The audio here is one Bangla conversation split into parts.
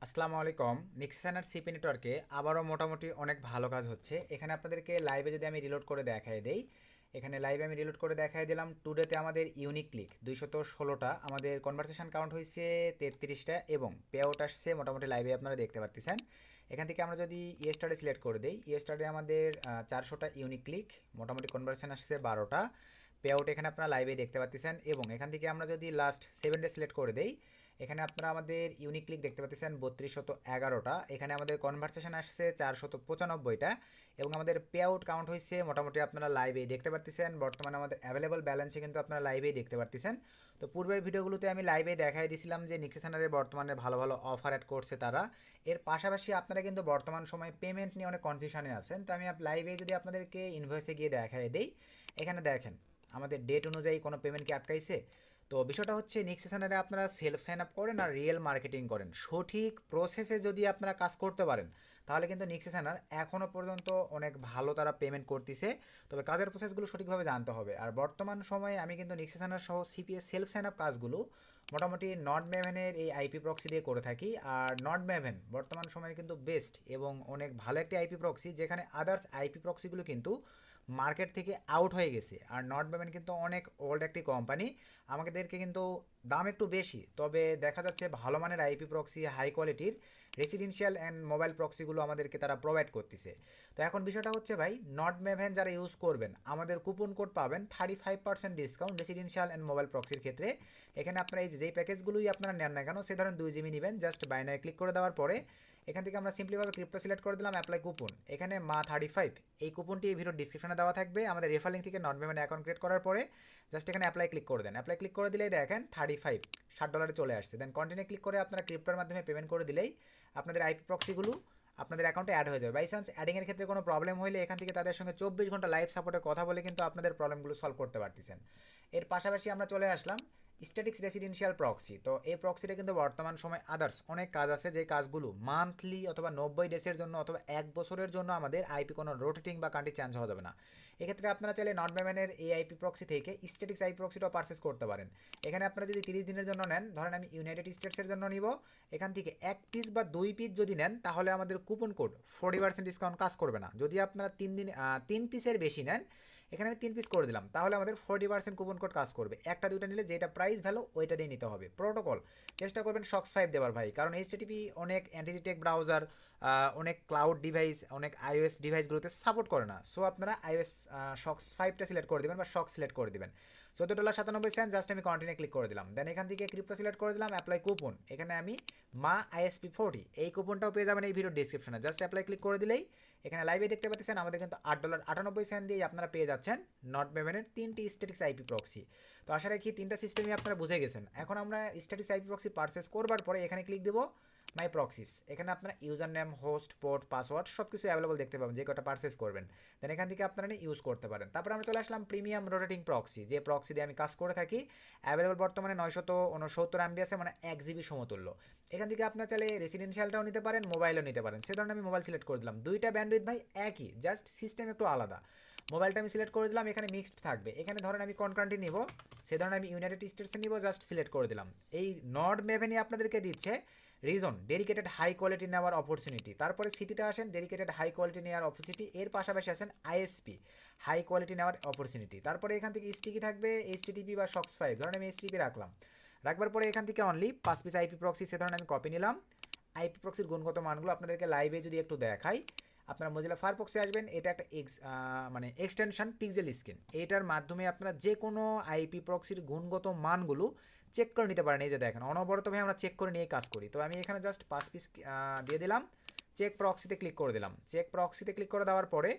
আসসালামু আলাইকুম। নিক্সন আর সিপি নেটওয়ার্কে আবারও মোটামুটি অনেক ভালো কাজ হচ্ছে। এখানে আপনাদেরকে লাইভে যদি আমি রিলোড করে দেখাই দেই, এখানে লাইভে আমি রিলোড করে দেখাই দিলাম। টুডেতে আমাদের ইউনিক ক্লিক 216টা, আমাদের কনভারসেশন কাউন্ট হয়েছে 33টা এবং পে আউট আসছে মোটামুটি লাইভে আপনারা দেখতে পারতেছেন। এখান থেকে আমরা যদি ইয়েস্টারডে সিলেক্ট করে দিই, ইয়েস্টারডে আমাদের 400টা ইউনিক ক্লিক, মোটামুটি কনভারসেশন আসছে 12টা, পে আউট এখানে আপনারা লাইভে দেখতে পাচ্ছেন। এবং এখান থেকে আমরা যদি লাস্ট 7 ডে সিলেক্ট করে দেই, এখানে আপনারা আমাদের ইউনিক ক্লিক দেখতে পাচ্ছেন 3211টা, এখানে আমাদের কনভারসেশন আসছে 495টা এবং আমাদের পে আউট কাউন্ট হয়েছে মোটামুটি আপনারা লাইভেই দেখতে পারতেছেন। বর্তমানে আমাদের অ্যাভেলেবল ব্যালেন্সে কিন্তু আপনারা লাইভেই দেখতে পারতেছেন। তো পূর্বের ভিডিওগুলোতে আমি লাইভে দেখাই দিয়েছিলাম যে নিক্সেশনারে বর্তমানে ভালো ভালো অফার অ্যাড করছে তারা। এর পাশাপাশি আপনারা কিন্তু বর্তমান সময়ে পেমেন্ট নিয়ে অনেক কনফিউশনে আছেন। তো আমি লাইভে যদি আপনাদেরকে ইনভয়েসে গিয়ে দেখাই দেই, এখানে দেখেন আমাদের ডেট অনুযায়ী কোনো পেমেন্ট কি আটকাইছে। তো বিষয়টা হচ্ছে নিক্সেশনারে আপনারা সেলফ সাইন আপ করেন আর রিয়েল মার্কেটিং করেন, সঠিক প্রসেসে যদি আপনারা কাজ করতে পারেন তাহলে কিন্তু নিক্সেশনার এখনও পর্যন্ত অনেক ভালো তারা পেমেন্ট করতেছে। তবে কাজের প্রসেসগুলো সঠিকভাবে জানতে হবে। আর বর্তমান সময়ে আমি কিন্তু নিক্সেশনার সহ সিপিএস সেলফ সাইন আপ কাজগুলো মোটামুটি নট ম্যাভেনের এই আইপি প্রক্সি দিয়ে করে থাকি। আর নট ম্যাভেন বর্তমান সময়ে কিন্তু বেস্ট এবং অনেক ভালো একটি আইপি প্রক্সি, যেখানে আদার্স আইপি প্রক্সিগুলো কিন্তু মার্কেট থেকে আউট হয়ে গেছে। আর নট পেমেন্ট কিন্তু অনেক ওল্ড একটি কোম্পানি, আমাদেরকে কিন্তু দাম একটু বেশি, তবে দেখা যাচ্ছে ভালো মানের আইপি প্রক্সি, হাই কোয়ালিটির রেসিডেন্সিয়াল অ্যান্ড মোবাইল প্রক্সিগুলো আমাদেরকে তারা প্রোভাইড করতেছে। তো এখন বিষয়টা হচ্ছে ভাই, নট মেভেন যারা ইউজ করবেন আমাদের কুপন কোড পাবেন 35% ডিসকাউন্ট রেসিডেন্সিয়াল অ্যান্ড মোবাইল প্রক্সির ক্ষেত্রে। এখানে আপনারা এই যেই প্যাকেজগুলোই আপনারা নেন না কেন, সে ধরেন 2 জিবি নেবেন, জাস্ট বাইনায় ক্লিক করে দেওয়ার পরে এখান থেকে আমরা সিম্পলিভাবে ক্রিপ্টো সিলেক্ট করে দিলাম, অ্যাপ্লাই কুপন, এখানে মা35, এই কুপনটি এই ভিডিওর ডিসক্রিপশনে দেওয়া থাকবে। আমাদের রেফার লিঙ্ক থেকে নট পেমেন্ট অ্যাকাউন্ট ক্রিয়েট করার পরে জাস্ট এখানে অ্যাপ্লাই ক্লিক করে দেন। অ্যাপ্লাই ক্লিক করে দিলেই দেখেন 35 $60 চলে আসছে। দেন কন্টিনিউ ক্লিক করে আপনারা ক্রিপ্টোর মাধ্যমে পেমেন্ট করে দিলেই আপনাদের আইপি প্রক্সিগুলো আপনাদের অ্যাকাউন্টে অ্যাড হয়ে যাবে। বাই চান্স অ্যাডিংয়ের ক্ষেত্রে কোনো প্রবলেম হলে এখান থেকে তাদের সঙ্গে 24 ঘন্টা লাইভ সাপোর্টে কথা বলে কিন্তু আপনাদের প্রবলেমগুলো সলভ করতে পারতেছেন। এর পাশাপাশি আমরা চলে আসলাম স্ট্যাটিক্স রেসিডেন্সিয়াল প্রক্সি। তো এই প্রক্সিটা কিন্তু বর্তমান সময় আদার্স অনেক কাজ আছে, যে কাজগুলো মান্থলি অথবা 90 ডেজের জন্য অথবা 1 বছরের জন্য আমাদের আইপি কোনো রোটেটিং বা কান্ট্রি চেঞ্জ হওয়া যাবে না। এক্ষেত্রে আপনারা চাইলে নট মেভেনের এই আইপি প্রক্সি থেকে স্ট্যাটিক্স আইপি প্রক্সিটাও পারচেস করতে পারেন। এখানে আপনারা যদি 30 দিনের জন্য নেন, ধরেন আমি ইউনাইটেড স্টেটসের জন্য নিব, এখান থেকে 1 পিস বা 2 পিস যদি নেন তাহলে আমাদের কুপন কোড 40% ডিসকাউন্ট কাজ করবে না। যদি আপনারা 3 পিসের বেশি নেন, এখানে আমি 3 পিস করে দিলাম, তাহলে আমাদের 40% কুপন কোড কাজ করবে। একটা দুইটা নিলে যেটা প্রাইস ভ্যালু ওইটা দিয়ে নিতে হবে। প্রোটোকল চেষ্টা করবেন SOX 5 দেওয়ার ভাই, কারণ এইচটিটিপি অনেক অ্যান্টিটেক ব্রাউজার, অনেক ক্লাউড ডিভাইস, অনেক আইওএস ডিভাইসগুলোতে সাপোর্ট করে না। সো আপনারা iOS SOX 5টা সিলেক্ট করে দেবেন বা শক সিলেক্ট করে দেবেন। $14.97, জাস্ট আমি কন্টিনিউ ক্লিক করে দিলাম। দেন এখান থেকে ক্রিপ্টো সিলেক্ট করে দিলাম, অ্যাপ্লাই কুপন, এখানে আমি মা ISP40 এই কুপনটাও পেয়ে যাবেন এই ভিডিওর ডিসক্রিপশনে। জাস্ট অ্যাপ্লাই ক্লিক করে দিলেই এখানে লাইভে দেখতে পাচ্ছেন আমাদের কিন্তু $8.98 দিয়ে আপনারা পেয়ে যাচ্ছেন নট মেভেনের 3টি স্ট্যাটিক্স আইপি প্রক্সি। তো আশা রাখি 3টা সিস্টেমই আপনারা বুঝে গেছেন। এখন আমরা স্ট্যাটিক্স আইপি প্রক্সি পারচেস করবার পরে এখানে ক্লিক দেবো মাই প্রক্সিস, এখানে আপনারা user name, host, port, password সব কিছু অ্যাভেলেবল দেখতে পাবেন, যে কটা পারচেস করবেন। দেন এখান থেকে আপনারা ইউজ করতে পারেন। তারপর আমরা চলে আসলাম প্রিমিয়াম রোটেটিং প্রক্সি, যে প্রক্সি দিয়ে আমি কাজ করে থাকি। অ্যাভেলেবল বর্তমানে 969 MB আছে, মানে 1 GB সমতুল্য। এখান থেকে আপনার চাইলে রেসিডেন্সিয়ালটাও নিতে পারেন, মোবাইলও নিতে পারেন। সে ধরনের আমি মোবাইল সিলেক্ট করে দিলাম। দুইটা ব্যান্ডউইথ ভাই একই, জাস্ট সিস্টেম একটু আলাদা। মোবাইলটা আমি সিলেক্ট করে দিলাম, এখানে মিক্সড থাকবে। এখানে ধরেন আমি কোন কান্ট্রি নিব, সে ধরনের আমি ইউনাইটেড স্টেটসে নিব, জাস্ট সিলেক্ট করে দিলাম। এই নট মেভেনি আপনাদেরকে দিচ্ছে রিজন ডেডিকেটেড হাই কোয়ালিটি নেওয়ার অপরচুনিটি। তারপরে সিটিতে আসেন ডেডিকেটেড হাই কোয়ালিটি নেওয়ার অপরচুনিটি, এর পাশাপাশি আসেন আইএসপি হাই কোয়ালিটি নেওয়ার অপরচুনিটি। তারপরে এখান থেকে স্টিকি থাকবে এইচটিটিপি বা SOX 5, ধরেন আমি এইচটিপি রাখলাম। রাখবার পরে এখান থেকে অনলি 5 পিস আইপি প্রক্সি, সে ধরনের আমি কপি নিলাম। আইপি প্রক্সির গুণগত মানগুলো আপনাদেরকে লাইভে যদি একটু দেখাই, আপনারা মজিলা ফায়ারফক্সে আসবেন, এটা একটা মানে এক্সটেনশন পিক্সেল স্ক্রিন, এটার মাধ্যমে আপনারা যে কোনো আইপি প্রক্সির গুণগত মানগুলো চেক করে নিতে পারেন। এই যে দেখেন অনবরতভাবে আমরা চেক করে নিয়ে কাজ করি। তো আমি এখানে জাস্ট 5 পিস দিয়ে দিলাম, চেক প্রক্সিতে ক্লিক করে দিলাম। চেক প্রক্সিতে ক্লিক করে দেওয়ার পরে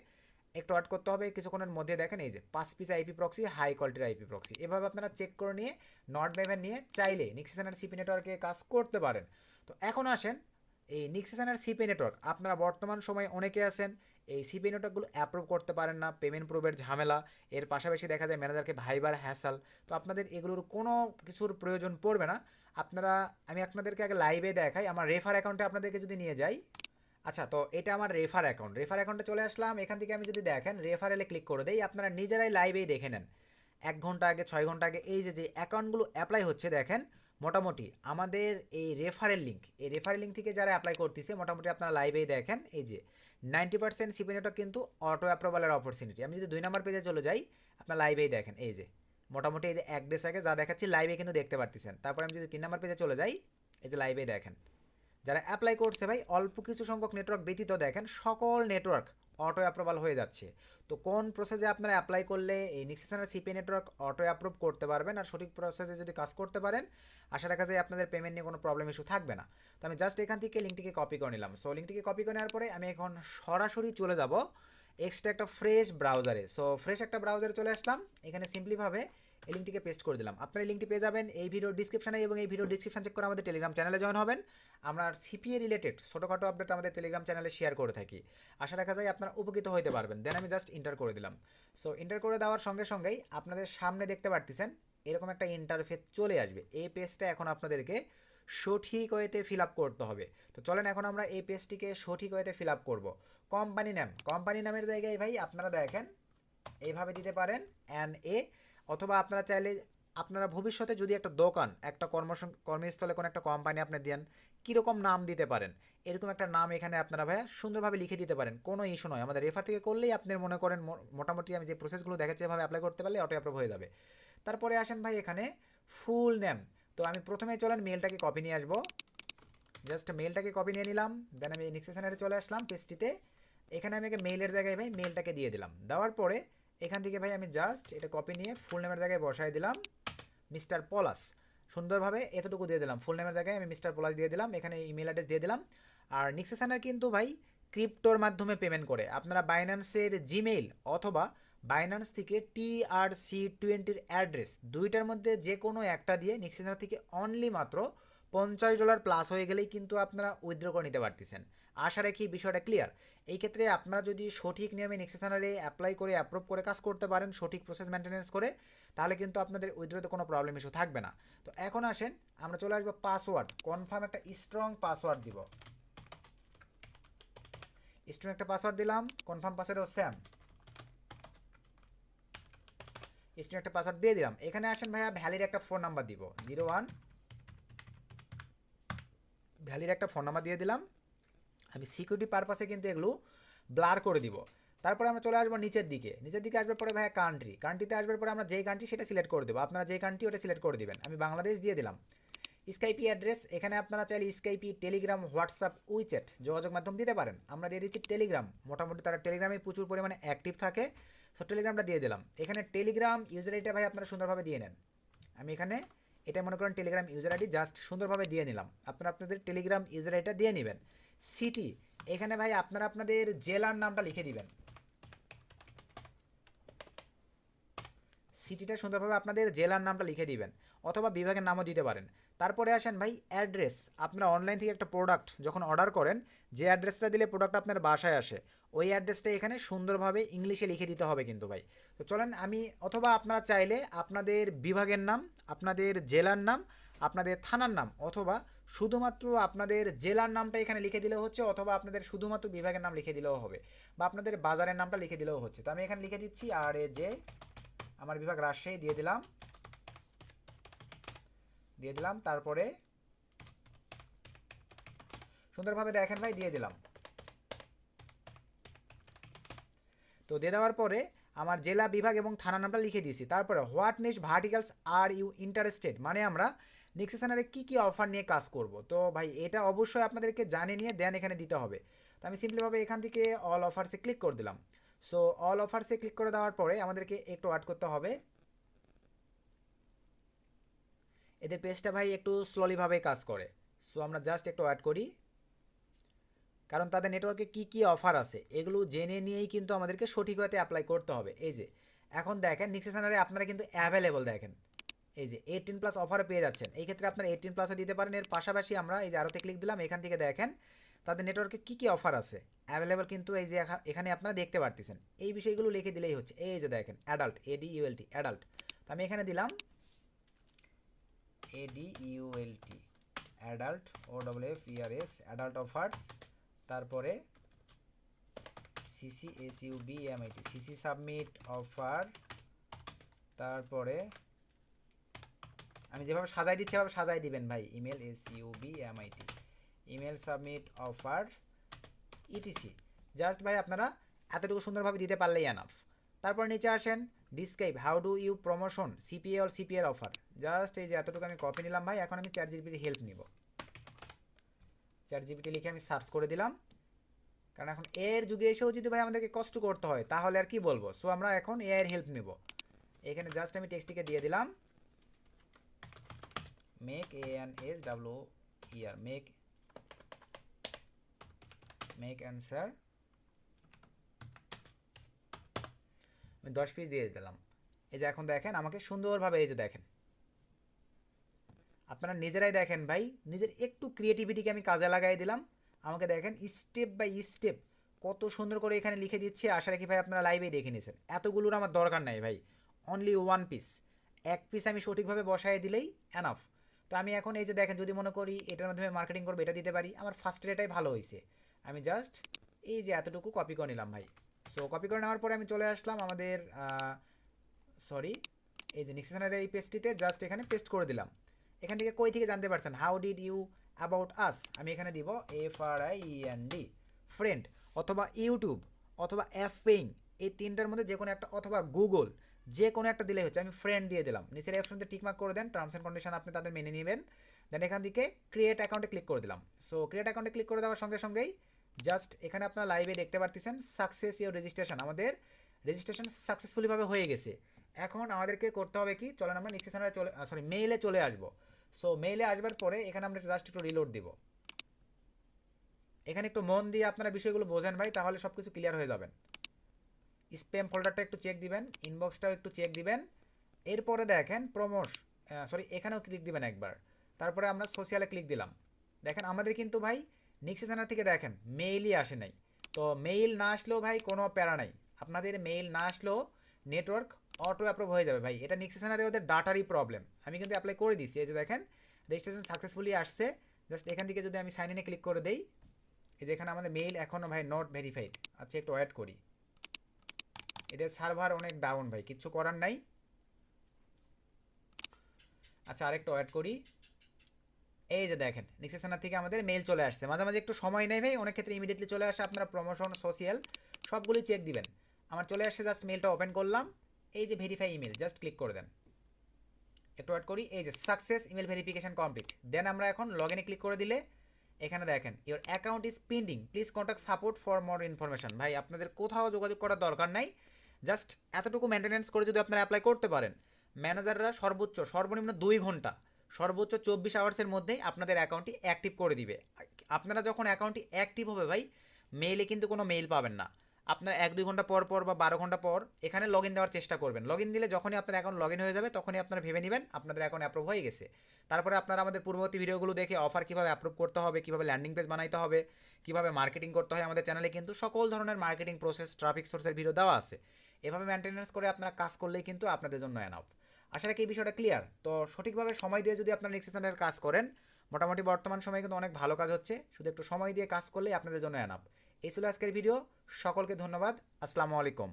একটু ওয়েট করতে হবে, কিছুক্ষণের মধ্যে দেখেন এই যে 5 পিস আইপি প্রক্সি, হাই কোয়ালিটির আইপি প্রক্সি। এভাবে আপনারা চেক করে নিয়ে নট মেভেন নিয়ে চাইলে নিক্সেশন আর সিপি নেটওয়ার্কে কাজ করতে পারেন। তো এখন আসেন এই নিক্সেশন আর সিপি নেটওয়ার্ক, আপনারা বর্তমান সময়ে অনেকে আছেন এই সিপি নেটওয়ার্কগুলো অ্যাপ্রুভ করতে পারেন না, পেমেন্ট প্রুভের ঝামেলা, এর পাশাপাশি দেখা যায় ম্যানেজারকে ভাইবার হ্যাসাল। তো আপনাদের এগুলোর কোনো কিছুর প্রয়োজন পড়বে না। আপনারা, আমি আপনাদেরকে আগে লাইভে দেখাই আমার রেফার অ্যাকাউন্টে আপনাদেরকে যদি নিয়ে যাই। আচ্ছা, তো এটা আমার রেফার অ্যাকাউন্ট, রেফার অ্যাকাউন্টে চলে আসলাম। এখান থেকে আমি যদি দেখেন রেফারেলে ক্লিক করে দেই, আপনারা নিজেরাই লাইভেই দেখে নেন 1 ঘন্টা আগে, 6 ঘন্টা আগে এই যে যে অ্যাকাউন্টগুলো অ্যাপ্লাই হচ্ছে দেখেন মোটামুটি আমাদের এই রেফারেল লিঙ্ক থেকে যারা অ্যাপ্লাই করতেছে মোটামুটি আপনারা লাইভেই দেখেন এই যে 90% সিপি নেটওয়ার্ক কিন্তু অটো অ্যাপ্রুভালের অপরচুনিটি। আমি যদি 2 নম্বর পেজে চলে যাই আপনার লাইভেই দেখেন এই যে মোটামুটি এই যে 1 ডেস আগে যা দেখাচ্ছি লাইভে কিন্তু দেখতে পারতেছেন। তারপর আমি যদি 3 নম্বর পেজে চলে যাই এই যে লাইভেই দেখেন যারা অ্যাপ্লাই করছে ভাই অল্প কিছু সংখ্যক নেটওয়ার্ক ব্যতীত দেখেন সকল নেটওয়ার্ক অটো অ্যাপ্রুভাল হয়ে যাচ্ছে। তো কোন প্রসেসে আপনারা অ্যাপ্লাই করলে এই নিক্সেসানার সিপি নেটওয়ার্ক অটো অ্যাপ্রুভ করতে পারবেন আর সঠিক প্রসেসে যদি কাজ করতে পারেন আশা রাখা যায় আপনাদের পেমেন্ট নিয়ে কোনো প্রবলেম ইস্যু থাকবে না। তো আমি জাস্ট এখান থেকে লিঙ্কটিকে কপি করে নিলাম। সো লিঙ্কটিকে কপি করে নেওয়ার পরে আমি এখন সরাসরি চলে যাব এক্সট্রা একটা ফ্রেশ ব্রাউজারে। সো ফ্রেশ একটা ব্রাউজারে চলে আসলাম, এখানে সিম্পলিভাবে এই লিঙ্কটিকে পেস্ট করে দিলাম। আপনারা এই লিঙ্কটি পেয়ে যাবেন এই ভিডিও ডিসক্রিপশনে এবং এই ভিডিও ডিসক্রিপশন চেক করে আমাদের টেলিগ্রাম চ্যানেলে জয়েন হবেন। আমরা সিপিএ রিলেটেড ছোটোখাটো আপডেট আমাদের টেলিগ্রাম চ্যানেলে শেয়ার করে থাকি, আশা রাখা যায় আপনারা উপকৃত হতে পারবেন। দেন আমি জাস্ট ইন্টার করে দিলাম। সো ইন্টার করে দেওয়ার সঙ্গে সঙ্গেই আপনাদের সামনে দেখতে পারতেছেন এরকম একটা ইন্টারফেস চলে আসবে। এই পেজটা এখন আপনাদেরকে সঠিক ওয়েতে ফিল আপ করতে হবে। তো চলেন এখন আমরা এই পেজটিকে সঠিক ওয়েতে ফিল আপ করবো। কোম্পানি নামের জায়গায় ভাই আপনারা দেখেন এইভাবে দিতে পারেন NA, অথবা আপনারা চাইলে আপনারা ভবিষ্যতে যদি একটা দোকান একটা কর্মস্থলে কোনো একটা কোম্পানি আপনি দেন কীরকম নাম দিতে পারেন এরকম একটা নাম এখানে আপনারা ভাইয়া সুন্দরভাবে লিখে দিতে পারেন, কোনো ইস্যু নয়। আমাদের রেফার থেকে করলেই আপনি মনে করেন মোটামুটি আমি যে প্রসেসগুলো দেখাচ্ছি এভাবে অ্যাপ্লাই করতে পারলে অটো অ্যাপ্রুভ হয়ে যাবে। তারপরে আসেন ভাই এখানে ফুল নেম। তো আমি প্রথমে চলেন মেলটাকে কপি নিয়ে আসবো, জাস্ট মেলটাকে কপি নিয়ে নিলাম। দেন আমি নিক্সেসানারে চলে আসলাম পেজটিতে, এখানে আমি মেইলের জায়গায় ভাই মেলটাকে দিয়ে দিলাম। দেওয়ার পরে এখান থেকে ভাই আমি জাস্ট এটা কপি নিয়ে ফুল নেমের জায়গায় বসাই দিলাম মিস্টার পলাশ, সুন্দরভাবে এতটুকু দিয়ে দিলাম। ফুল নেমের জায়গায় আমি মিস্টার পলাশ দিয়ে দিলাম, এখানে ইমেল অ্যাড্রেস দিয়ে দিলাম। আর নিক্সেসানার কিন্তু ভাই ক্রিপ্টোর মাধ্যমে পেমেন্ট করে, আপনারা বাইন্যান্সের জিমেইল অথবা বাইন্যান্স থেকে TRC20 অ্যাড্রেস দুইটার মধ্যে যে কোনো একটা দিয়ে নিক্সেসানার থেকে অনলি মাত্র $50 প্লাস হয়ে গেলেই কিন্তু আপনারা উইথড্র করে নিতে পারতেছেন। আশা রাখি বিষয়টা ক্লিয়ার। এই ক্ষেত্রে আপনারা যদি সঠিক নিয়মে নিক্সেসানারে অ্যাপ্লাই করে অ্যাপ্রুভ করে কাজ করতে পারেন সঠিক প্রসেস মেনটেন্যান্স করে, তাহলে কিন্তু আপনাদের উইথড্রতে কোনো প্রবলেম ইস্যু থাকবে না। তো এখন আসেন আমরা চলে আসবো পাসওয়ার্ড, কনফার্ম একটা স্ট্রং পাসওয়ার্ড দিব। স্ট্রং একটা পাসওয়ার্ড দিলাম, কনফার্ম পাসওয়ার্ডও সেম স্ট্রং একটা পাসওয়ার্ড দিয়ে দিলাম। এখানে আসেন ভাইয়া ভ্যালিড একটা ফোন নাম্বার দিব, 01 ভ্যালিড একটা ফোন নাম্বার দিয়ে দিলাম। আমি সিকিউরিটি পারপাসে কিন্তু এগুলো ব্লার করে দিব। তারপরে আমরা চলে আসবো নিচের দিকে আসবার পরে ভাইয়া কান্ট্রিতে আসবার পরে আমরা যেই কান্ট্রি সেটা সিলেক্ট করে দেবো, আপনারা যেই কান্ট্রি ওটা সিলেক্ট করে দেবেন। আমি বাংলাদেশ দিয়ে দিলাম। স্কাইপি অ্যাড্রেস, এখানে আপনারা চাইলে স্কাইপি, টেলিগ্রাম, হোয়াটসঅ্যাপ, উইচ্যাট যোগাযোগ মাধ্যম দিতে পারেন। আমরা দিয়ে দিচ্ছি টেলিগ্রাম, মোটামুটি তারা টেলিগ্রামে প্রচুর পরিমাণে অ্যাক্টিভ থাকে, সো টেলিগ্রামটা দিয়ে দিলাম। এখানে টেলিগ্রাম ইউজার আইডিটা ভাই আপনারা সুন্দরভাবে দিয়ে নেন। আমি এখানে এটা মনে করেন টেলিগ্রাম ইউজার আইডি জাস্ট সুন্দরভাবে দিয়ে নিলাম। আপনারা আপনাদের টেলিগ্রাম ইউজার আইডিটা দিয়ে নেবেন। সিটি, এখানে ভাই আপনারা আপনাদের জেলার নামটা লিখে দিবেন, সিটিটা সুন্দরভাবে আপনাদের জেলার নামটা লিখে দিবেন অথবা বিভাগের নামও দিতে পারেন। তারপরে আসেন ভাই অ্যাড্রেস, আপনারা অনলাইন থেকে একটা প্রোডাক্ট যখন অর্ডার করেন যে অ্যাড্রেসটা দিলে প্রোডাক্ট আপনার বাসায় আসে ওই অ্যাড্রেসটা এখানে সুন্দরভাবে ইংলিশে লিখে দিতে হবে কিন্তু ভাই। তো চলেন আমি, অথবা আপনারা চাইলে আপনাদের বিভাগের নাম, আপনাদের জেলার নাম, আপনাদের থানার নাম, অথবা শুধুমাত্র আপনাদের জেলার নামটা এখানে লিখে দিলেও হচ্ছে, অথবা আপনাদের শুধুমাত্র বিভাগের নাম লিখে দিলেও হবে, বা আপনাদের বাজারের নামটা লিখে দিলেও হচ্ছে। তো আমি এখানে লিখে দিচ্ছি RAJ, আমার বিভাগ রাজশাহী দিয়ে দিলাম। তারপরে সুন্দরভাবে দেখেন ভাই দিয়ে দিলাম। তো দিয়ে দেওয়ার পরে আমার জেলা, বিভাগ এবং থানা নামটা লিখে দিয়েছি। তারপরে what niche verticals are you interested, মানে আমরা নিক্সেসানারে কী কী অফার নিয়ে কাজ করব। তো ভাই এটা অবশ্যই আপনাদেরকে জানিয়ে নিয়ে দেন এখানে দিতে হবে। তো আমি সিম্পলিভাবে এখান থেকে অল অফার্সে ক্লিক করে দিলাম। সো অল অফার্সে ক্লিক করে দেওয়ার পরে আমাদেরকে একটু ওয়েট করতে হবে। এদের পেজটা ভাই একটু স্লোলিভাবে কাজ করে, সো আমরা জাস্ট একটু ওয়েট করি, কারণ তাদের নেটওয়ার্কে কী কী অফার আছে এগুলো জেনে নিয়েই কিন্তু আমাদেরকে সঠিক হতে অ্যাপ্লাই করতে হবে। এই যে এখন দেখেন নিক্সেসানারে আপনারা কিন্তু অ্যাভেলেবল দেখেন এই যে 18+ অফারে পেয়ে যাচ্ছেন। এই ক্ষেত্রে আপনারা 18+ও দিতে পারেন। এর পাশাপাশি আমরা এই যে আরোতে ক্লিক দিলাম, এখান থেকে দেখেন তাদের নেটওয়ার্কে কী কী অফার আছে অ্যাভেলেবল, কিন্তু এই যে এখানে আপনারা দেখতে পারতেছেন। এই বিষয়গুলো লিখে দিলেই হচ্ছে। এই যে দেখেন অ্যাডাল্ট, ADULT অ্যাডাল্ট, তো আমি এখানে দিলাম ADULT adult, OFFERS adult offers, তারপরে CCSUBMIT CC সাবমিট অফার, তারপরে আমি যেভাবে সাজাই দিচ্ছি এভাবে সাজাই দিবেন ভাই। Email SUBMIT, email submit offers etc. Just ভাই আপনারা এতটুকু সুন্দরভাবে দিতে পারলেই এনাফ। তারপর নিচে আসেন, describe how do you promotion CPA or সিপিএর অফার। জাস্ট এই যে এতটুকু আমি কপি নিলাম ভাই। এখন আমি ChatGPT হেল্প নিব। ChatGPT লিখে আমি সার্চ করে দিলাম, কারণ এখন এর যুগে এসেও যদি ভাই আমাদেরকে কষ্ট করতে হয় তাহলে আর কি বলবো। সো আমরা এখন এআই এর হেল্প নিব। এখানে জাস্ট আমি টেক্সটটিকে দিয়ে দিলাম মেক ANSWER, মেক অ্যান্সার। আমি 10 পিস দিয়ে দিলাম। এই যে এখন দেখেন আমাকে সুন্দরভাবে, এই যে দেখেন আপনারা নিজেরাই দেখেন ভাই, নিজের একটু ক্রিয়েটিভিটিকে আমি কাজে লাগাই দিলাম। আমাকে দেখেন স্টেপ বাই স্টেপ কত সুন্দর করে এখানে লিখে দিচ্ছি। আশা রাখি ভাই আপনারা লাইভেই দেখে নিয়েছেন। এতগুলোর আমার দরকার নাই ভাই, অনলি ওয়ান পিস, এক পিস আমি সঠিকভাবে বসায় দিলেই এনাফ। তো আমি এখন এই যে দেখেন যদি মনে করি এটার মাধ্যমে মার্কেটিং করবো, এটা দিতে পারি। আমার ফার্স্টের এটাই ভালো হয়েছে। আমি জাস্ট এই যে এতটুকু কপি করে নিলাম ভাই। সো কপি করে নেওয়ার পরে আমি চলে আসলাম আমাদের সরি এই যে নিক্সেশনের এই পেজটিতে, জাস্ট এখানে পেস্ট করে দিলাম। এখান থেকে কই থেকে জানতে পারছেন, how did you about us, আমি এখানে দিব FRIEND, ফ্রেন্ড, অথবা ইউটিউব, অথবা অ্যাপেইং, এই তিনটার মধ্যে যে কোনো একটা, অথবা গুগল, যে কোনো একটা দিলেই হচ্ছে। আমি ফ্রেন্ড দিয়ে দিলাম। নিচের অপশনতে টিকমার্ক করে দেন, টার্মস অ্যান্ড কন্ডিশন আপনি তাদের মেনে নেবেন। দেন এখান থেকে ক্রিয়েট অ্যাকাউন্টে ক্লিক করে দিলাম। সো ক্রিয়েট অ্যাকাউন্টে ক্লিক করে দেওয়ার সঙ্গে সঙ্গেই জাস্ট এখানে আপনার লাইভে দেখতে পারতেছেন সাকসেস ইউর রেজিস্ট্রেশন, আমাদের রেজিস্ট্রেশন সাকসেসফুলিভাবে হয়ে গেছে। এখন আমাদেরকে করতে হবে কি, চলেন আমরা নিক্সেশনে মেইলে চলে আসবো। সো মেইলে আসবার পরে এখানে আমরা জাস্ট একটু রিলোড দিব। এখানে একটু মন দিয়ে আপনারা বিষয়গুলো বোঝেন ভাই, তাহলে সব কিছু ক্লিয়ার হয়ে যাবেন। স্প্যাম ফোল্ডারটা একটু চেক দিবেন, ইনবক্সটাও একটু চেক দিবেন। এরপরে দেখেন এখানেও ক্লিক দিবেন একবার। তারপরে আমরা সোশ্যালে ক্লিক দিলাম। দেখেন আমাদের কিন্তু ভাই নিক্সেশনার থেকে দেখেন মেইলই আসে নাই। তো মেইল না আসলেও ভাই কোনো প্যারা নাই, আপনাদের মেইল না আসলেও নেটওয়ার্ক অটো অ্যাপ্রুভ হয়ে যাবে ভাই। এটা নিক্সেশনারে ওদের ডাটারই প্রবলেম। আমি কিন্তু অ্যাপ্লাই করে দিচ্ছি। এই যে দেখেন রেজিস্ট্রেশন সাকসেসফুলি আসছে। জাস্ট এখান থেকে যদি আমি সাইন ইনে ক্লিক করে দেই, এই যে এখানে আমাদের মেইল এখনও ভাই নট ভেরিফাইড। আচ্ছা একটু ওয়েট করি, এদের সার্ভার অনেক ডাউন ভাই, কিচ্ছু করার নাই। আচ্ছা আরেকটু ওয়েট করি। এই যে দেখেন নিক্সেশনার থেকে আমাদের মেইল চলে আসছে। মাঝে মাঝে একটু সময় নেই ভাই, অনেক ক্ষেত্রে ইমিডিয়েটলি চলে আসে। আপনারা প্রমোশন, সোশ্যাল সবগুলি চেক দিবেন। আমার চলে আসছে, জাস্ট মেইলটা ওপেন করলাম। এই যে ভেরিফাই ইমেল, জাস্ট ক্লিক করে দেন। একটু ওয়েট করি। এই যে সাকসেস ইমেল ভেরিফিকেশন কমপ্লিট। দেন আমরা এখন লগ ইনে ক্লিক করে দিলে এখানে দেখেন your account is pending, please contact support for more information. ভাই আপনাদের কোথাও যোগাযোগ করার দরকার নাই। জাস্ট এতটুকু মেনটেন্যান্স করে যদি আপনারা অ্যাপ্লাই করতে পারেন, ম্যানেজাররা সর্বনিম্ন 2 ঘন্টা, সর্বোচ্চ 24 আওয়ার্সের মধ্যেই আপনাদের অ্যাকাউন্টটি অ্যাক্টিভ করে দিবে। আপনারা যখন অ্যাকাউন্টটি অ্যাক্টিভ হবে ভাই, মেইলে কিন্তু কোনো মেইল পাবেন না। আপনার 1-2 ঘন্টা পর পর বা 12 ঘন্টা পর এখানে লগ ইন দেওয়ার চেষ্টা করবেন। লগ ইন দিলে যখনই আপনার অ্যাকাউন্ট লগ ইন হয়ে যাবে, তখনই আপনারা ভেবে নেবেন আপনাদের অ্যাকাউন্ট অ্যাপ্রুভ হয়ে গেছে। তারপরে আপনারা আমাদের পূর্ববর্তী ভিডিওগুলো দেখে অফার কীভাবে অ্যাপ্রুভ করতে হবে, কীভাবে ল্যান্ডিং পেজ বানাইতে হবে, কীভাবে মার্কেটিং করতে হয়, আমাদের চ্যানেলে কিন্তু সকল ধরনের মার্কেটিং প্রসেস, ট্রাফিক সোর্সের ভিডিও দেওয়া আছে। এভাবে মেনটেন্যান্স করে আপনারা কাজ করলেই কিন্তু আপনাদের জন্য এনাফ। আশা রাখি এই বিষয়টা ক্লিয়ার। তো সঠিকভাবে সময় দিয়ে যদি আপনারা নিক্সেশনের কাজ করেন, মোটামুটি বর্তমান সময়ে কিন্তু অনেক ভালো কাজ হচ্ছে। শুধু একটু সময় দিয়ে কাজ করলেই আপনাদের জন্য এনাফ। এই ছিল আজকের ভিডিও। সকলকে ধন্যবাদ। আসসালামু আলাইকুম।